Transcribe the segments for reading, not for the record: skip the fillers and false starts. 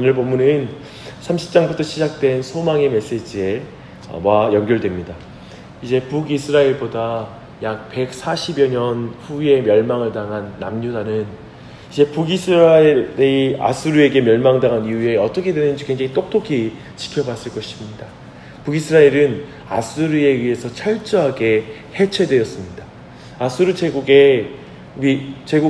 오늘 본문은 30장부터 시작된 소망의 메시지와 연결됩니다. 이제 북이스라엘보다 약 140여 년 후에 멸망을 당한 남유다는 이제 북이스라엘이 아수르에게 멸망당한 이후에 어떻게 되는지 굉장히 똑똑히 지켜봤을 것입니다. 북이스라엘은 아수르에 의해서 철저하게 해체되었습니다. 아수르 제국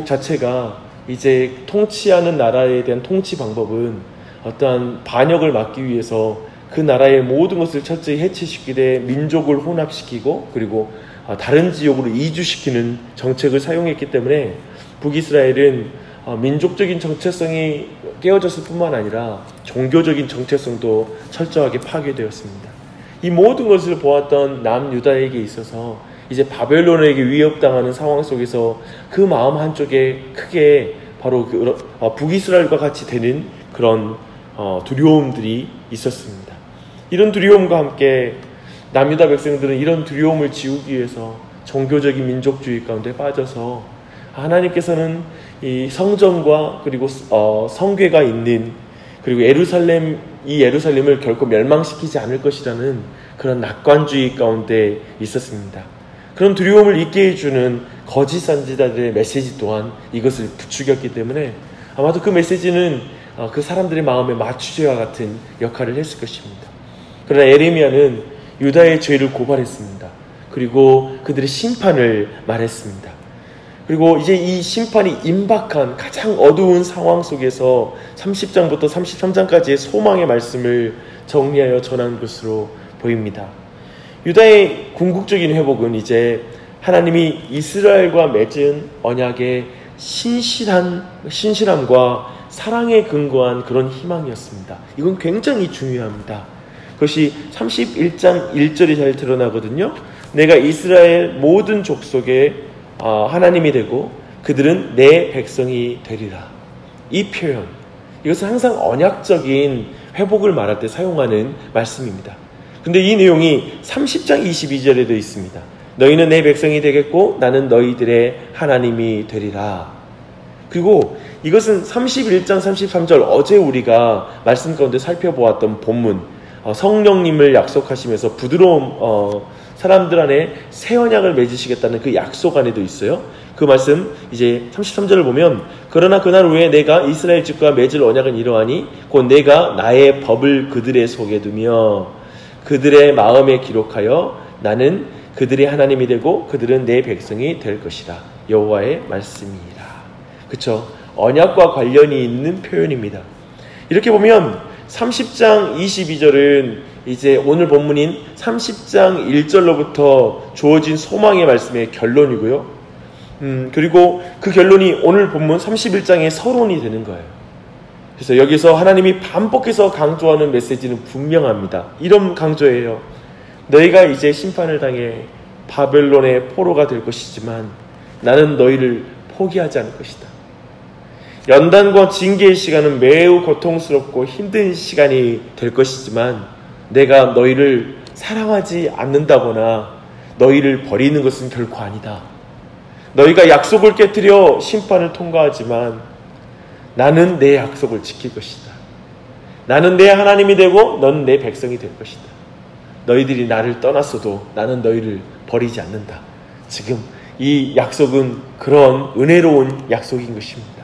자체가 이제 통치하는 나라에 대한 통치 방법은 어떠한 반역을 막기 위해서 그 나라의 모든 것을 철저히 해체시키되 민족을 혼합시키고 그리고 다른 지역으로 이주시키는 정책을 사용했기 때문에 북이스라엘은 민족적인 정체성이 깨어졌을 뿐만 아니라 종교적인 정체성도 철저하게 파괴되었습니다. 이 모든 것을 보았던 남유다에게 있어서 이제 바벨론에게 위협당하는 상황 속에서 그 마음 한쪽에 크게 바로 북이스라엘과 같이 되는 그런 두려움들이 있었습니다. 이런 두려움과 함께 남유다 백성들은 이런 두려움을 지우기 위해서 종교적인 민족주의 가운데 빠져서 하나님께서는 이 성전과 그리고 성궤가 있는 그리고 예루살렘을 결코 멸망시키지 않을 것이라는 그런 낙관주의 가운데 있었습니다. 그런 두려움을 잊게 해주는 거짓 선지자들의 메시지 또한 이것을 부추겼기 때문에 아마도 그 메시지는 그 사람들의 마음에 마취제와 같은 역할을 했을 것입니다. 그러나 예레미야는 유다의 죄를 고발했습니다. 그리고 그들의 심판을 말했습니다. 그리고 이제 이 심판이 임박한 가장 어두운 상황 속에서 30장부터 33장까지의 소망의 말씀을 정리하여 전한 것으로 보입니다. 유다의 궁극적인 회복은 이제 하나님이 이스라엘과 맺은 언약의 신실함과 사랑에 근거한 그런 희망이었습니다. 이건 굉장히 중요합니다. 그것이 31장 1절이 잘 드러나거든요. 내가 이스라엘 모든 족속의 하나님이 되고 그들은 내 백성이 되리라. 이 표현, 이것은 항상 언약적인 회복을 말할 때 사용하는 말씀입니다. 근데 이 내용이 30장 22절에도 있습니다. 너희는 내 백성이 되겠고 나는 너희들의 하나님이 되리라. 그리고 이것은 31장 33절 어제 우리가 말씀 가운데 살펴보았던 본문 성령님을 약속하시면서 부드러움 사람들 안에 새 언약을 맺으시겠다는 그 약속 안에도 있어요. 그 말씀 이제 33절을 보면 그러나 그날 후에 내가 이스라엘 집과 맺을 언약은 이러하니 곧 내가 나의 법을 그들의 속에 두며 그들의 마음에 기록하여 나는 그들의 하나님이 되고 그들은 내 백성이 될 것이라. 여호와의 말씀이라. 그렇죠? 언약과 관련이 있는 표현입니다. 이렇게 보면 30장 22절은 이제 오늘 본문인 30장 1절로부터 주어진 소망의 말씀의 결론이고요. 그리고 그 결론이 오늘 본문 31장의 서론이 되는 거예요. 그래서 여기서 하나님이 반복해서 강조하는 메시지는 분명합니다. 이런 강조예요. 너희가 이제 심판을 당해 바벨론의 포로가 될 것이지만 나는 너희를 포기하지 않을 것이다. 연단과 징계의 시간은 매우 고통스럽고 힘든 시간이 될 것이지만 내가 너희를 사랑하지 않는다거나 너희를 버리는 것은 결코 아니다. 너희가 약속을 깨뜨려 심판을 통과하지만 나는 내 약속을 지킬 것이다. 나는 내 하나님이 되고 너는 내 백성이 될 것이다. 너희들이 나를 떠났어도 나는 너희를 버리지 않는다. 지금 이 약속은 그런 은혜로운 약속인 것입니다.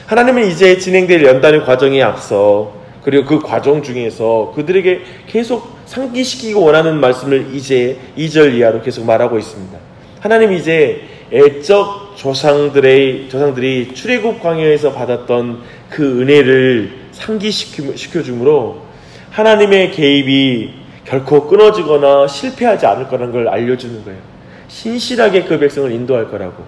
하나님은 이제 진행될 연단의 과정에 앞서 그리고 그 과정 중에서 그들에게 계속 상기시키고 원하는 말씀을 이제 2절 이하로 계속 말하고 있습니다. 하나님이 이제 애적 조상들이 출애굽 광야에서 받았던 그 은혜를 상기시켜주므로 하나님의 개입이 결코 끊어지거나 실패하지 않을 거라는 걸 알려주는 거예요. 신실하게 그 백성을 인도할 거라고.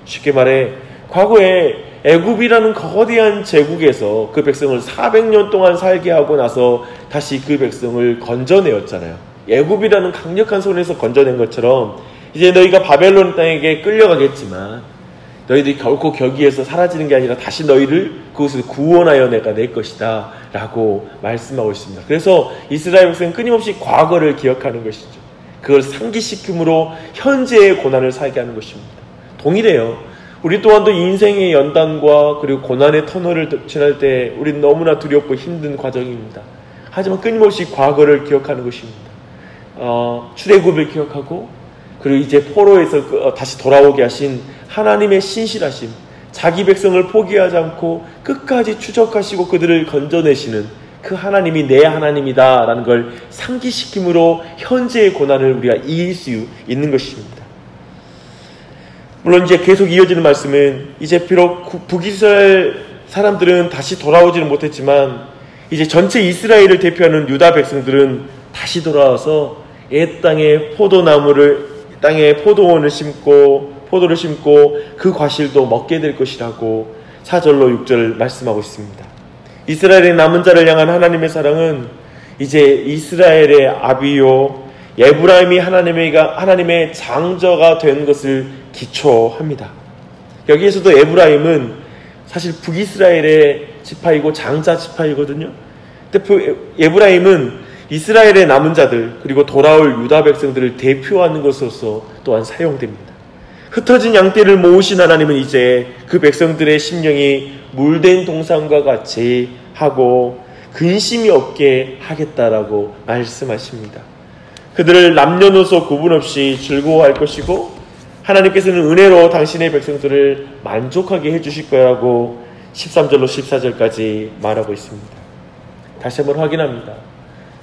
쉽게 말해 과거에 애굽이라는 거대한 제국에서 그 백성을 400년 동안 살게 하고 나서 다시 그 백성을 건져내었잖아요. 애굽이라는 강력한 손에서 건져낸 것처럼 이제 너희가 바벨론 땅에게 끌려가겠지만 너희들이 결코 거기에서 사라지는 게 아니라 다시 너희를 그곳에서 구원하여 내가 낼 것이다 라고 말씀하고 있습니다. 그래서 이스라엘 백성은 끊임없이 과거를 기억하는 것이죠. 그걸 상기시킴으로 현재의 고난을 살게 하는 것입니다. 동일해요. 우리 또한도 인생의 연단과 그리고 고난의 터널을 지날 때 우리는 너무나 두렵고 힘든 과정입니다. 하지만 끊임없이 과거를 기억하는 것입니다. 출애굽을 기억하고 그리고 이제 포로에서 다시 돌아오게 하신 하나님의 신실하심, 자기 백성을 포기하지 않고 끝까지 추적하시고 그들을 건져내시는 그 하나님이 내 하나님이다 라는 걸 상기시킴으로 현재의 고난을 우리가 이길 수 있는 것입니다. 물론 이제 계속 이어지는 말씀은 이제 비록 북이스라엘 사람들은 다시 돌아오지는 못했지만 이제 전체 이스라엘을 대표하는 유다 백성들은 다시 돌아와서 옛 땅에 땅에 포도원을 심고 포도를 심고 그 과실도 먹게 될 것이라고 4절로 6절 말씀하고 있습니다. 이스라엘의 남은 자를 향한 하나님의 사랑은 이제 이스라엘의 아비요 에브라임이 하나님의 장저가 된 것을 기초합니다. 여기에서도 에브라임은 사실 북이스라엘의 지파이고 장자 지파이거든요. 근데 에브라임은 이스라엘의 남은 자들 그리고 돌아올 유다 백성들을 대표하는 것으로서 또한 사용됩니다. 흩어진 양떼를 모으신 하나님은 이제 그 백성들의 심령이 물된 동산과 같이 하고 근심이 없게 하겠다라고 말씀하십니다. 그들을 남녀노소 구분 없이 즐거워할 것이고 하나님께서는 은혜로 당신의 백성들을 만족하게 해주실 거라고 13절로 14절까지 말하고 있습니다. 다시 한번 확인합니다.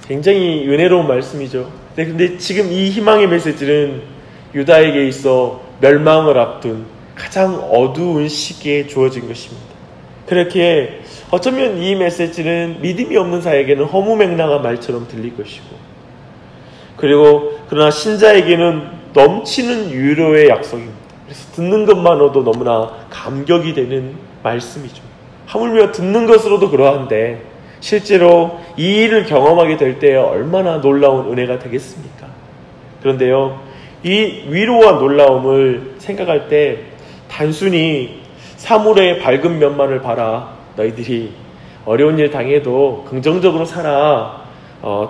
굉장히 은혜로운 말씀이죠. 근데 지금 이 희망의 메시지는 유다에게 있어 멸망을 앞둔 가장 어두운 시기에 주어진 것입니다. 그렇게 어쩌면 이 메시지는 믿음이 없는 자에게는 허무맹랑한 말처럼 들릴 것이고 그러나 신자에게는 넘치는 위로의 약속입니다. 그래서 듣는 것만으로도 너무나 감격이 되는 말씀이죠. 하물며 듣는 것으로도 그러한데 실제로 이 일을 경험하게 될 때 얼마나 놀라운 은혜가 되겠습니까? 그런데요, 이 위로와 놀라움을 생각할 때 단순히 사물의 밝은 면만을 봐라, 너희들이 어려운 일 당해도 긍정적으로 살아,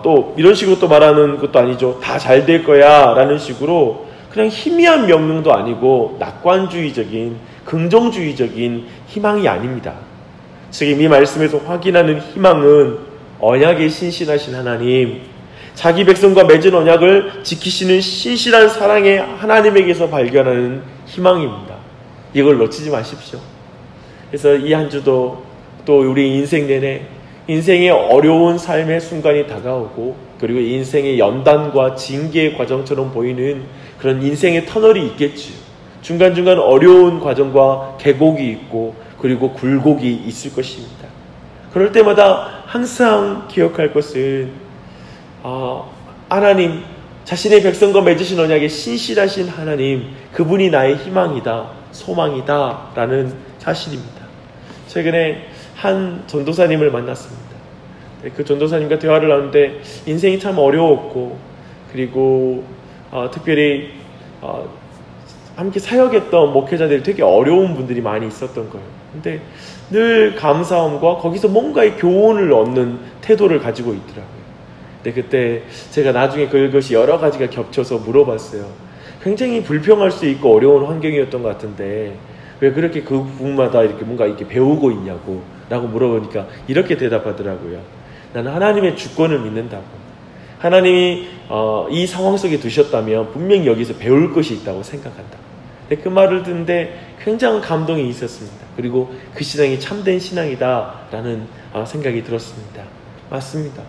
또 이런 식으로 또 말하는 것도 아니죠. 다 잘 될 거야 라는 식으로 그냥 희미한 명령도 아니고 낙관주의적인 긍정주의적인 희망이 아닙니다. 지금 이 말씀에서 확인하는 희망은 언약에 신실하신 하나님, 자기 백성과 맺은 언약을 지키시는 신실한 사랑의 하나님에게서 발견하는 희망입니다. 이걸 놓치지 마십시오. 그래서 이 한 주도 또 우리 인생 내내 인생의 어려운 삶의 순간이 다가오고 그리고 인생의 연단과 징계의 과정처럼 보이는 그런 인생의 터널이 있겠지요. 중간중간 어려운 과정과 계곡이 있고 그리고 굴곡이 있을 것입니다. 그럴 때마다 항상 기억할 것은 하나님, 자신의 백성과 맺으신 언약에 신실하신 하나님, 그분이 나의 희망이다, 소망이다 라는 사실입니다. 최근에 한 전도사님을 만났습니다. 그 전도사님과 대화를 나누는데 인생이 참 어려웠고 그리고 특별히 함께 사역했던 목회자들이 되게 어려운 분들이 많이 있었던 거예요. 근데 늘 감사함과 거기서 뭔가의 교훈을 얻는 태도를 가지고 있더라고요. 근데 그때 제가 나중에 그것이 여러 가지가 겹쳐서 물어봤어요. 굉장히 불평할 수 있고 어려운 환경이었던 것 같은데 왜 그렇게 그 부분마다 이렇게 뭔가 이렇게 배우고 있냐고 라고 물어보니까 이렇게 대답하더라고요. 나는 하나님의 주권을 믿는다고. 하나님이 이 상황 속에 두셨다면 분명히 여기서 배울 것이 있다고 생각한다. 그 말을 듣는데 굉장한 감동이 있었습니다. 그리고 그 신앙이 참된 신앙이다 라는 생각이 들었습니다. 맞습니다.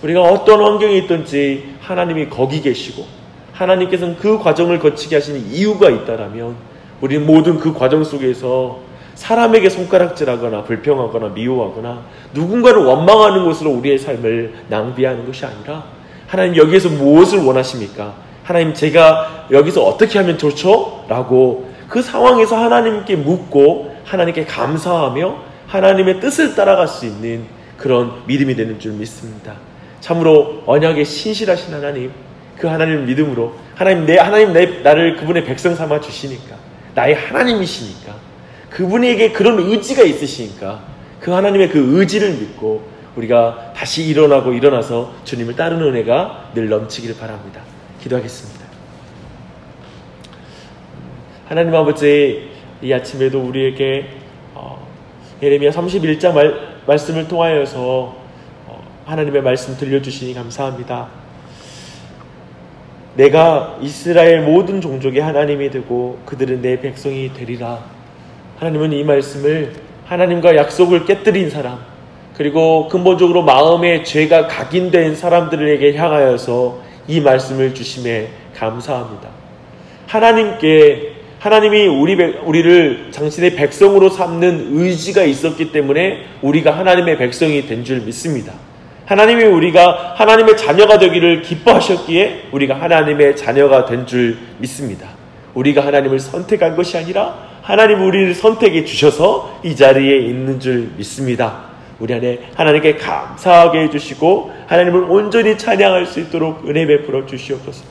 우리가 어떤 환경에 있든지 하나님이 거기 계시고 하나님께서는 그 과정을 거치게 하시는 이유가 있다라면 우리는 모든 그 과정 속에서 사람에게 손가락질하거나 불평하거나 미워하거나 누군가를 원망하는 것으로 우리의 삶을 낭비하는 것이 아니라 하나님 여기에서 무엇을 원하십니까? 하나님 제가 여기서 어떻게 하면 좋죠? 라고 그 상황에서 하나님께 묻고 하나님께 감사하며 하나님의 뜻을 따라갈 수 있는 그런 믿음이 되는 줄 믿습니다. 참으로 언약에 신실하신 하나님, 그 하나님을 믿음으로 하나님 나를 그분의 백성 삼아 주시니까 나의 하나님이시니까 그분에게 그런 의지가 있으시니까 그 하나님의 그 의지를 믿고 우리가 다시 일어나서 주님을 따르는 은혜가 늘 넘치기를 바랍니다. 기도하겠습니다. 하나님 아버지, 이 아침에도 우리에게 예레미야 31장 말씀을 통하여서 하나님의 말씀 들려주시니 감사합니다. 내가 이스라엘 모든 종족의 하나님이 되고 그들은 내 백성이 되리라. 하나님은 이 말씀을 하나님과 약속을 깨뜨린 사람, 그리고 근본적으로 마음에 죄가 각인된 사람들에게 향하여서 이 말씀을 주심에 감사합니다. 하나님이 우리를 당신의 백성으로 삼는 의지가 있었기 때문에 우리가 하나님의 백성이 된 줄 믿습니다. 하나님이 우리가 하나님의 자녀가 되기를 기뻐하셨기에 우리가 하나님의 자녀가 된 줄 믿습니다. 우리가 하나님을 선택한 것이 아니라 하나님 우리를 선택해 주셔서 이 자리에 있는 줄 믿습니다. 우리 안에 하나님께 감사하게 해주시고 하나님을 온전히 찬양할 수 있도록 은혜 베풀어 주시옵소서.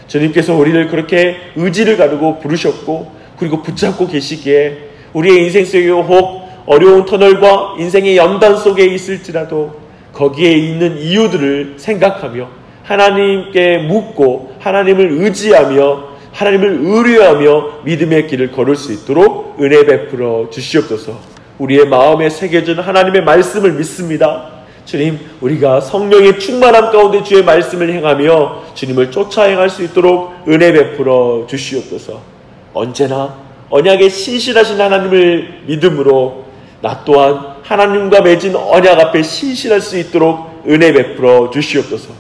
주님께서 우리를 그렇게 의지를 가르고 부르셨고 그리고 붙잡고 계시기에 우리의 인생 속에 혹 어려운 터널과 인생의 연단 속에 있을지라도 거기에 있는 이유들을 생각하며 하나님께 묻고 하나님을 의지하며 하나님을 의뢰하며 믿음의 길을 걸을 수 있도록 은혜 베풀어 주시옵소서. 우리의 마음에 새겨진 하나님의 말씀을 믿습니다. 주님, 우리가 성령의 충만함 가운데 주의 말씀을 행하며 주님을 쫓아 행할 수 있도록 은혜 베풀어 주시옵소서. 언제나 언약에 신실하신 하나님을 믿음으로 나 또한 하나님과 맺은 언약 앞에 신실할 수 있도록 은혜 베풀어 주시옵소서.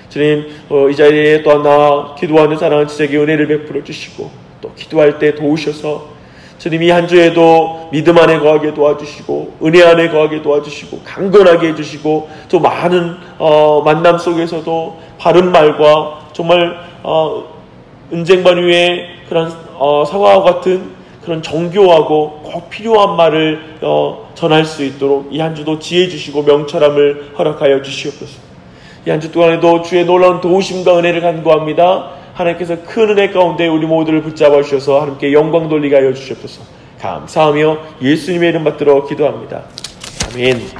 주님, 이 자리에 또한 나와 기도하는 사랑하는 지체에게 은혜를 베풀어 주시고 또 기도할 때 도우셔서 주님 이 한 주에도 믿음 안에 거하게 도와주시고 은혜 안에 거하게 도와주시고 강건하게 해주시고 또 많은 만남 속에서도 바른 말과 정말 은쟁반 위에 그런 사과와 같은 그런 정교하고 꼭 필요한 말을 전할 수 있도록 이 한 주도 지혜 주시고 명철함을 허락하여 주시옵소서. 이 한 주 동안에도 주의 놀라운 도우심과 은혜를 간구합니다. 하나님께서 큰 은혜 가운데 우리 모두를 붙잡아 주셔서 하나님께 영광 돌리게 하여 주시옵소서. 감사하며 예수님의 이름 받들어 기도합니다. 아멘.